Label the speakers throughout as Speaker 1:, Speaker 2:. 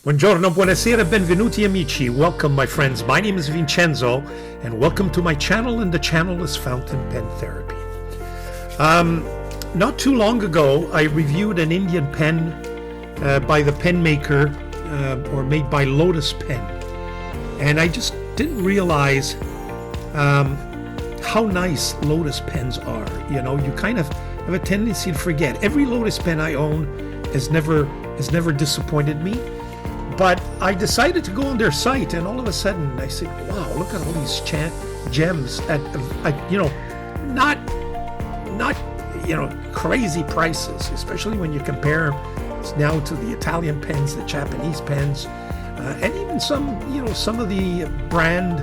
Speaker 1: Buongiorno, buonasera, benvenuti amici. Welcome, my friends. My name is Vincenzo, and welcome to my channel, and the channel is Fountain Pen Therapy. Not too long ago, I reviewed an Indian pen by the pen maker, or made by Lotus Pen, and I just didn't realize how nice Lotus pens are. You know, you kind of have a tendency to forget. Every Lotus pen I own has never disappointed me. But I decided to go on their site, and all of a sudden I said, wow, look at all these gems at not crazy prices, especially when you compare now to the Italian pens, the Japanese pens, and even some of the brand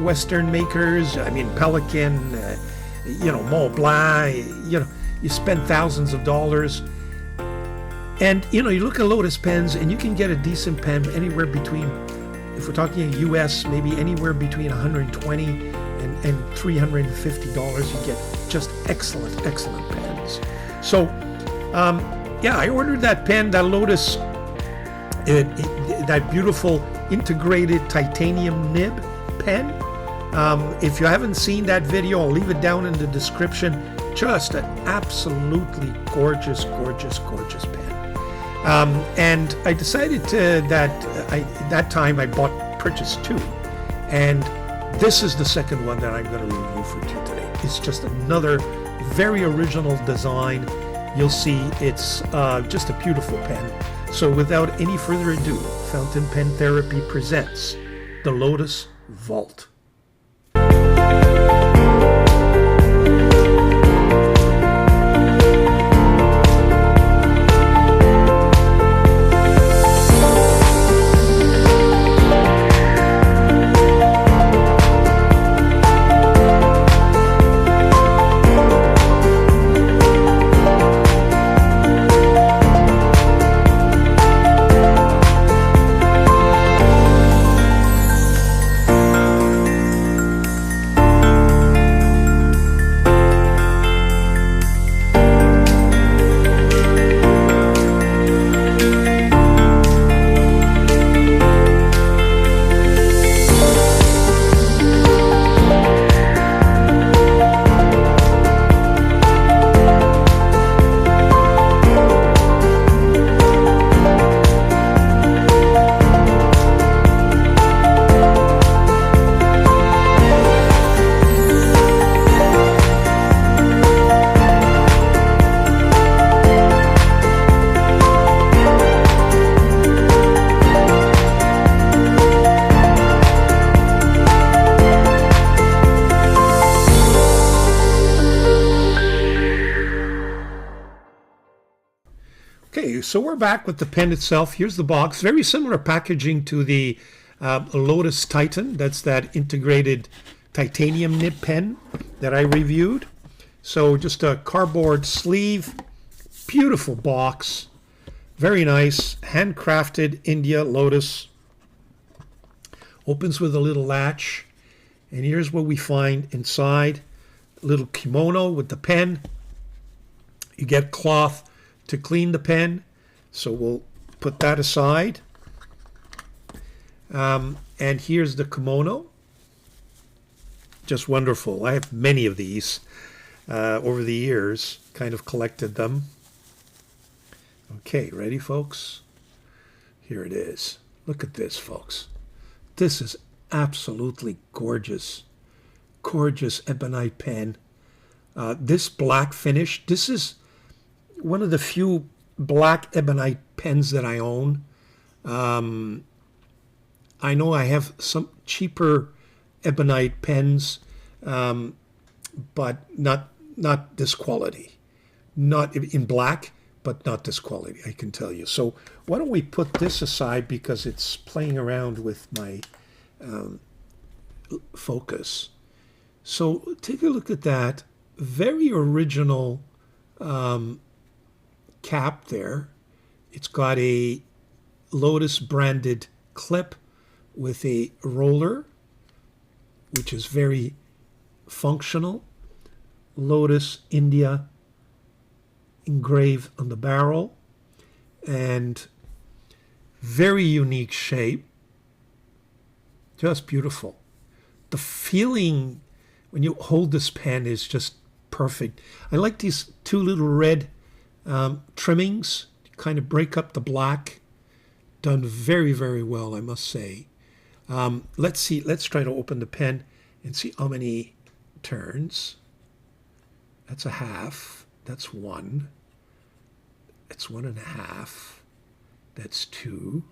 Speaker 1: Western makers. I mean, Pelican, Mont Blanc, you spend thousands of dollars. And, you look at Lotus pens and you can get a decent pen anywhere between, if we're talking US, maybe anywhere between $120 and $350. You get just excellent pens. So, I ordered that pen, that Lotus, that beautiful integrated titanium nib pen. If you haven't seen that video, I'll leave it down in the description. Just an absolutely gorgeous pen. And I decided that time I purchased two, and this is the second one that I'm going to review for you today. It's just another very original design. You'll see it's just a beautiful pen. So without any further ado, Fountain Pen Therapy presents the Lotus Vault. Okay, so we're back with the pen itself. Here's the box. Very similar packaging to the Lotus Titan. That's that integrated titanium nib pen that I reviewed. So just a cardboard sleeve, beautiful box, very nice, handcrafted India Lotus. Opens with a little latch, and here's what we find inside. A little kimono with the pen. You get cloth to clean the pen, so we'll put that aside. And here's the kimono. Just wonderful. I have many of these over the years, kind of collected them. Okay, ready, folks? Here it is. Look at this, folks. This is absolutely gorgeous. Gorgeous ebonite pen. This black finish, this is one of the few black ebonite pens that I own. I know I have some cheaper ebonite pens, but not this quality. Not in black, but not this quality, I can tell you. So why don't we put this aside because it's playing around with my focus. So take a look at that. Very original cap there. It's got a Lotus branded clip with a roller, which is very functional. Lotus India engraved on the barrel, and Very unique shape. Just beautiful. The feeling when you hold this pen is just perfect. I like these two little red trimmings to kind of break up the black. Done very, very well, I must say. Let's see. Let's try to open the pen and see how many turns. That's a half. That's one. That's 1.5. That's 2.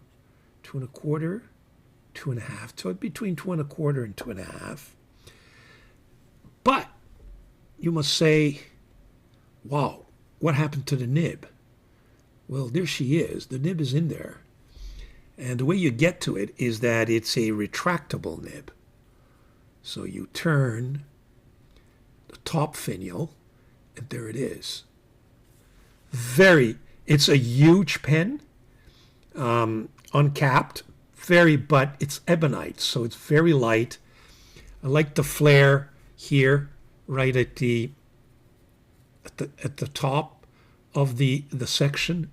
Speaker 1: 2.25. 2.5. So between 2.25 and 2.5. But you must say, wow, what happened to the nib? Well, there she is. The nib is in there. And the way you get to it is that it's a retractable nib. So you turn the top finial, and there it is. It's a huge pen, uncapped, but it's ebonite, so it's very light. I like the flare here, right at the top of the section,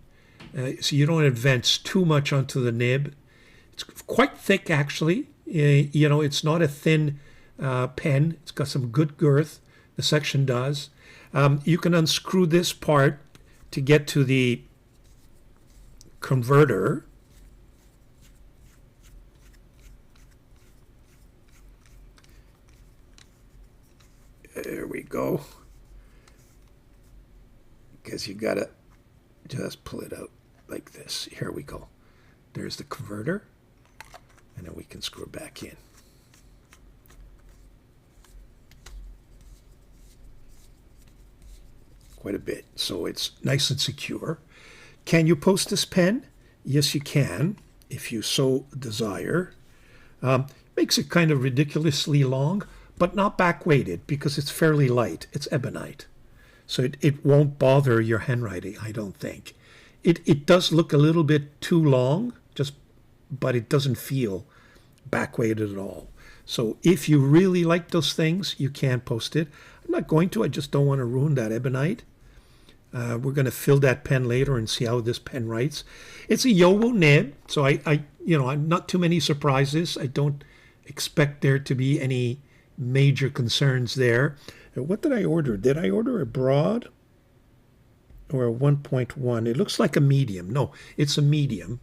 Speaker 1: so you don't advance too much onto the nib. It's quite thick, actually. It's not a thin pen. It's got some good girth. The section does. You can unscrew this part to get to the converter. There we go. Because you gotta just pull it out like this. Here we go. There's the converter, and then we can screw it back in. Quite a bit, so it's nice and secure. Can you post this pen? Yes, you can, if you so desire. Makes it kind of ridiculously long, but not back-weighted because it's fairly light. It's ebonite, so it won't bother your handwriting, I don't think. It does look a little bit too long, but it doesn't feel back-weighted at all. So if you really like those things, you can post it. I'm not going to. I just don't want to ruin that ebonite. We're going to fill that pen later and see how this pen writes. It's a Yowo nib, so I'm not too many surprises. I don't expect there to be any major concerns there. What did I order? Did I order a broad or a 1.1? It looks like a medium. No, it's a medium.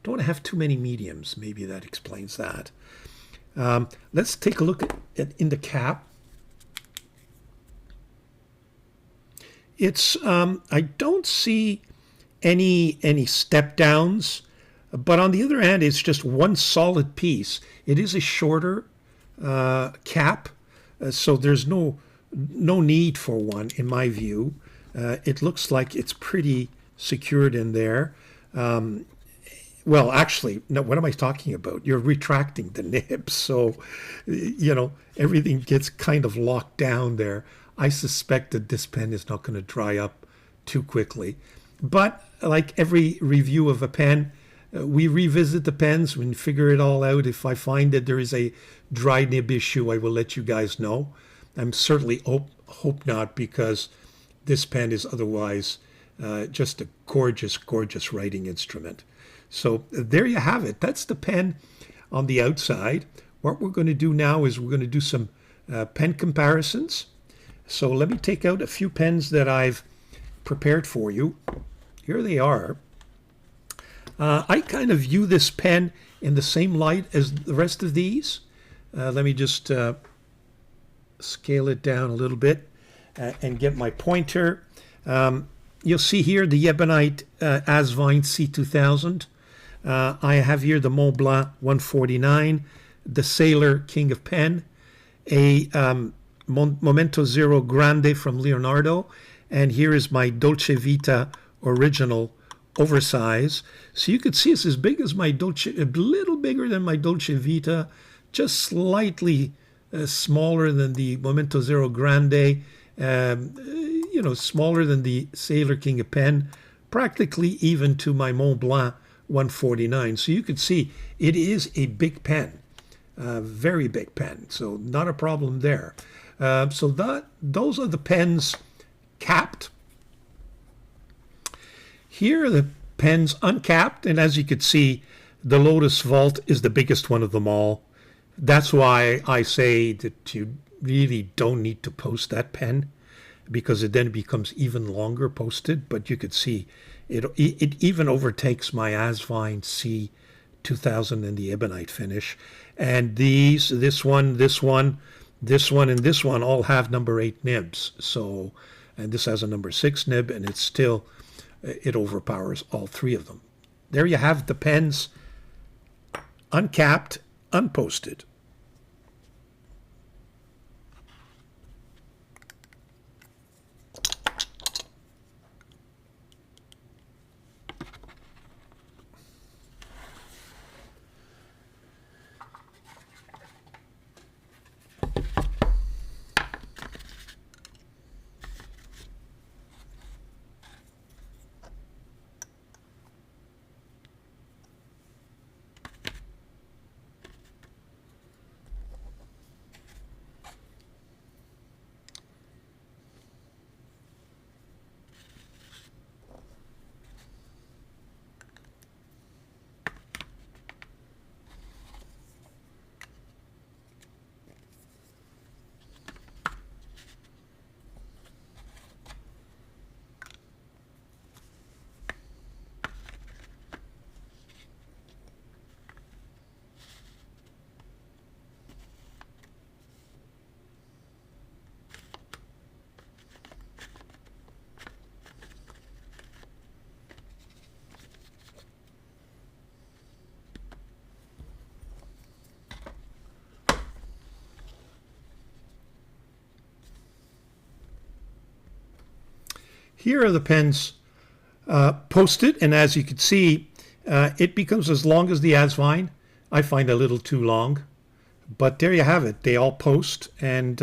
Speaker 1: Don't have too many mediums. Maybe that explains that. Let's take a look at in the cap. It's I don't see any step downs, but on the other hand, it's just one solid piece. It is a shorter cap, so there's no need for one in my view. It looks like it's pretty secured in there. Well, actually, no, what am I talking about? You're retracting the nib, so everything gets kind of locked down there. I suspect that this pen is not going to dry up too quickly. But like every review of a pen, we revisit the pens and figure it all out. If I find that there is a dry nib issue, I will let you guys know. I'm certainly hope not, because this pen is otherwise just a gorgeous, gorgeous writing instrument. So there you have it. That's the pen on the outside. What we're going to do now is we're going to do some pen comparisons. So let me take out a few pens that I've prepared for you. Here they are. I kind of view this pen in the same light as the rest of these. Let me just scale it down a little bit and get my pointer. You'll see here the Ebonite Asvine C2000. I have here the Mont Blanc 149, the Sailor King of Pen, a Momento Zero Grande from Leonardo, and here is my Dolce Vita original oversize. So you could see it's as big as my Dolce, a little bigger than my Dolce Vita, just slightly smaller than the Momento Zero Grande, smaller than the Sailor King of Pen, practically even to my Mont Blanc 149. So you could see it is a big pen, very big pen, so not a problem there. Those are the pens capped. Here are the pens uncapped, and as you could see, the Lotus Vault is the biggest one of them all. That's why I say that you really don't need to post that pen, because it then becomes even longer posted. But you could see it even overtakes my Asvine C 2000 and the Ebonite finish. And this one, and this one all have number 8 nibs. So, and this has a number 6 nib, and it's still, it overpowers all 3 of them. There you have the pens, uncapped, unposted. Here are the pens posted, and as you can see, it becomes as long as the Asvine. I find a little too long, but there you have it. They all post, and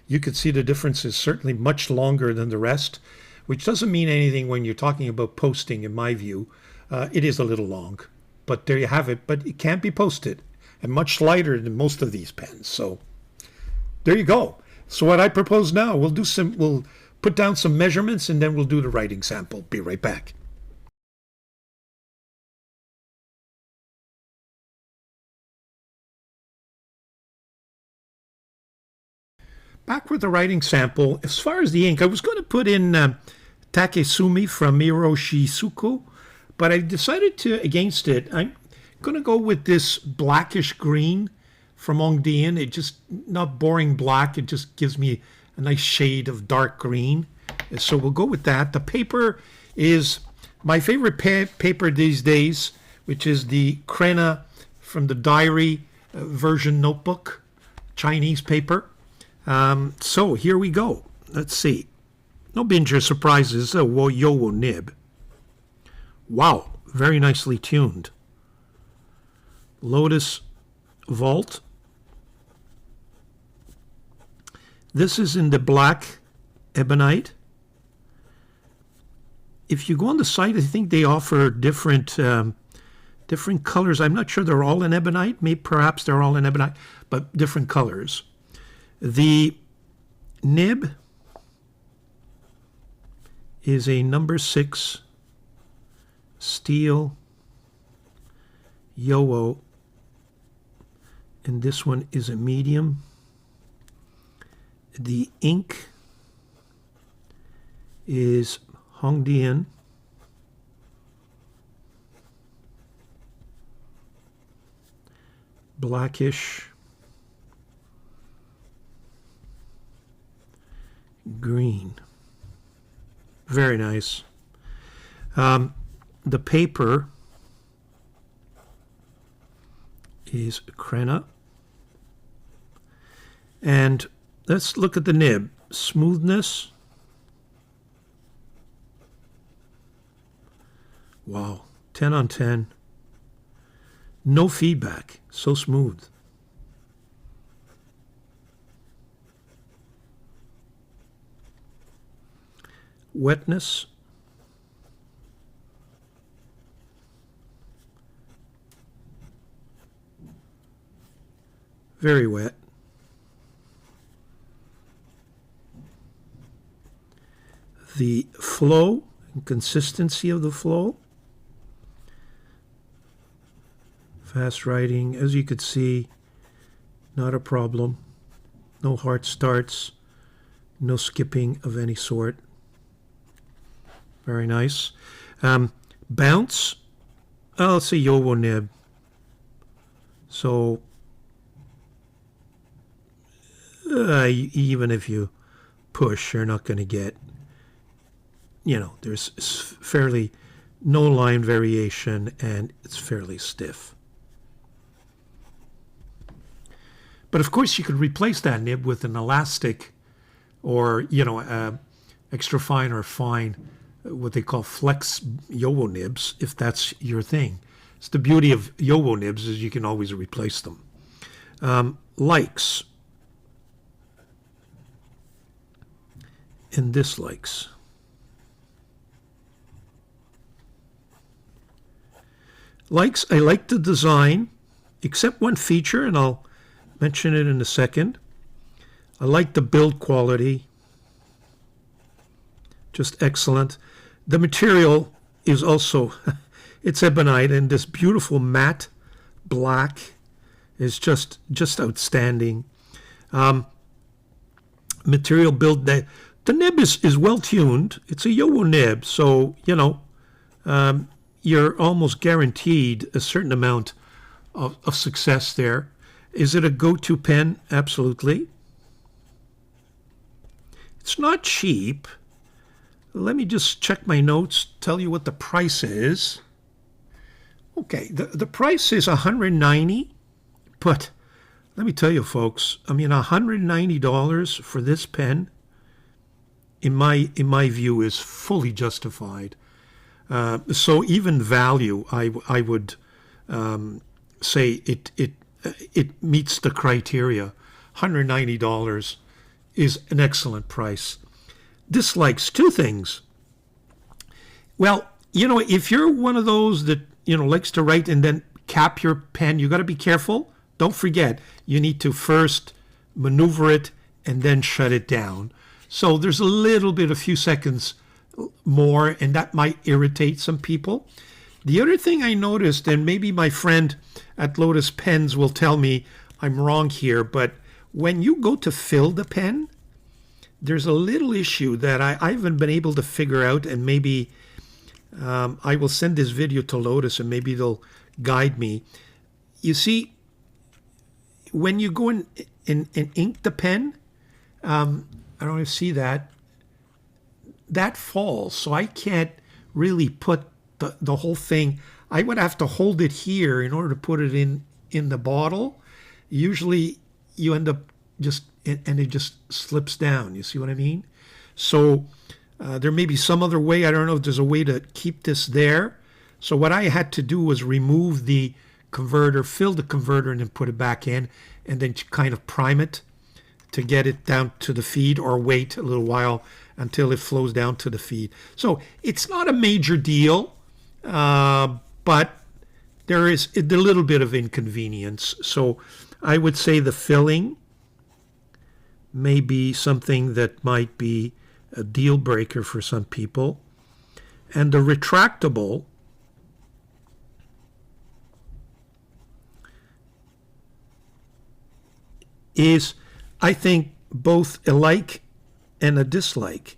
Speaker 1: you can see the difference is certainly much longer than the rest, which doesn't mean anything when you're talking about posting, in my view. It is a little long, but there you have it. But it can be posted, and much lighter than most of these pens. So there you go. So what I propose now, we'll put down some measurements, and then we'll do the writing sample. Be right back. Back with the writing sample. As far as the ink, I was going to put in Takesumi from Miroshizuku, but I decided against it. I'm going to go with this blackish green from Dieman. It just, not boring black, it just gives me a nice shade of dark green. So we'll go with that. The paper is my favorite paper these days, which is the Krena from the diary version notebook, Chinese paper. So here we go. Let's see. No binger surprises. A Woyowo nib. Wow, very nicely tuned. Lotus Vault. This is in the black ebonite. If you go on the site, I think they offer different colors. I'm not sure they're all in ebonite. Maybe perhaps they're all in ebonite, but different colors. The nib is a number 6 steel Yowo, and this one is a medium. The ink is Hongdian. Blackish green. Very nice. The paper is Krena. And let's look at the nib. Smoothness. Wow, 10 on 10. No feedback, so smooth. Wetness. Very wet. The flow and consistency of the flow. Fast writing, as you could see, not a problem. No hard starts, no skipping of any sort. Very nice. Bounce, oh, it's a Yowo nib. So even if you push, you're not going to get, there's fairly no line variation, and it's fairly stiff. But of course, you could replace that nib with an elastic, or extra fine or fine, what they call flex Yowo nibs, if that's your thing. It's the beauty of Yowo nibs is you can always replace them. Likes and dislikes. Likes, I like the design, except one feature, and I'll mention it in a second. I like the build quality. Just excellent. The material is also, it's ebonite, and this beautiful matte black is just outstanding. Material build, the nib is well tuned. It's a Yowo nib, so you're almost guaranteed a certain amount of success there. Is it a go-to pen? Absolutely. It's not cheap. Let me just check my notes, tell you what the price is. Okay, the price is $190, but let me tell you, folks, I mean, $190 for this pen, in my view, is fully justified. So even value, I would say it meets the criteria. $190 is an excellent price. Dislikes, two things. Well, if you're one of those that likes to write and then cap your pen, you got to be careful. Don't forget, you need to first maneuver it and then shut it down. So there's a few seconds more, and that might irritate some people. The other thing I noticed, and maybe my friend at Lotus Pens will tell me I'm wrong here, but when you go to fill the pen, there's a little issue that I haven't been able to figure out, and maybe I will send this video to Lotus and maybe they'll guide me. You see, when you go and ink the pen, I don't know if you see that falls, so I can't really put the whole thing. I would have to hold it here in order to put it in the bottle. Usually you end up and it just slips down. You see what I mean? So there may be some other way. I don't know if there's a way to keep this there. So what I had to do was remove the converter, fill the converter, and then put it back in, and then kind of prime it to get it down to the feed, or wait a little while until it flows down to the feed. So it's not a major deal, but there is a little bit of inconvenience. So I would say the filling may be something that might be a deal breaker for some people. And the retractable is, I think, both a like and a dislike.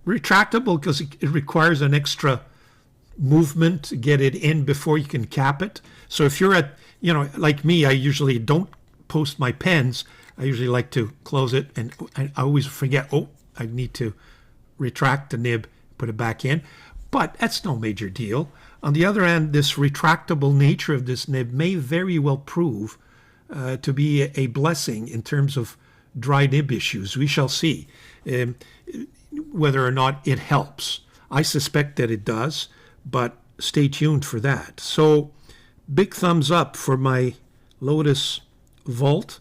Speaker 1: Retractable because it requires an extra movement to get it in before you can cap it. So if you're at, like me, I usually don't post my pens. I usually like to close it, and I always forget, I need to retract the nib, put it back in. But that's no major deal. On the other hand, this retractable nature of this nib may very well prove to be a blessing in terms of dry nib issues. We shall see whether or not it helps. I suspect that it does, but stay tuned for that. So big thumbs up for my Lotus Vault.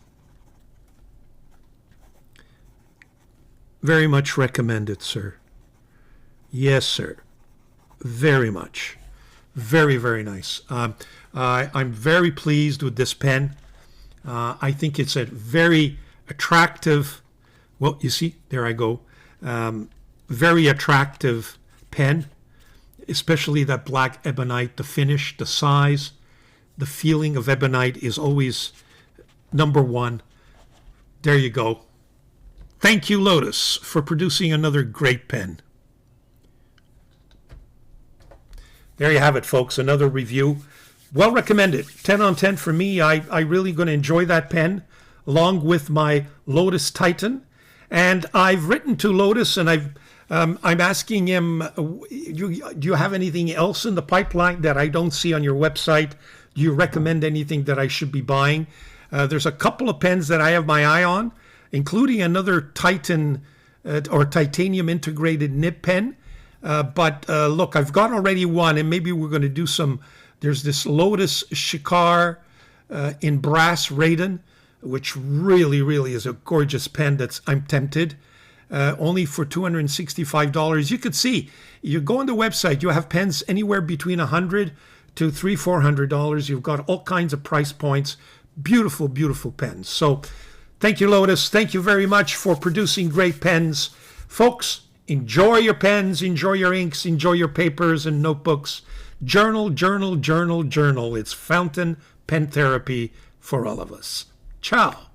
Speaker 1: Very much recommended, sir. Yes, sir. Very much. Very, very nice. I'm very pleased with this pen. I think it's a very attractive, well, you see, there I go. Very attractive pen. especially that black ebonite, the finish, the size, the feeling of ebonite is always number one. There you go. Thank you, Lotus, for producing another great pen. There you have it, folks. Another review. Well recommended. 10 on 10 for me. I really going to enjoy that pen along with my Lotus Titan. And I've written to Lotus and I'm asking him, do you have anything else in the pipeline that I don't see on your website? Do you recommend anything that I should be buying? There's a couple of pens that I have my eye on, including another Titan or titanium integrated nib pen. But look, I've got already one, and maybe we're going to do some. There's this Lotus Shikar in brass Raiden, which really, really is a gorgeous pen. I'm tempted. Only for $265. You could see, you go on the website, you have pens anywhere between $100 to $300-400. You've got all kinds of price points. Beautiful, beautiful pens. So thank you, Lotus. Thank you very much for producing great pens. Folks, enjoy your pens, enjoy your inks, enjoy your papers and notebooks. Journal, journal, journal, journal. It's fountain pen therapy for all of us. Ciao.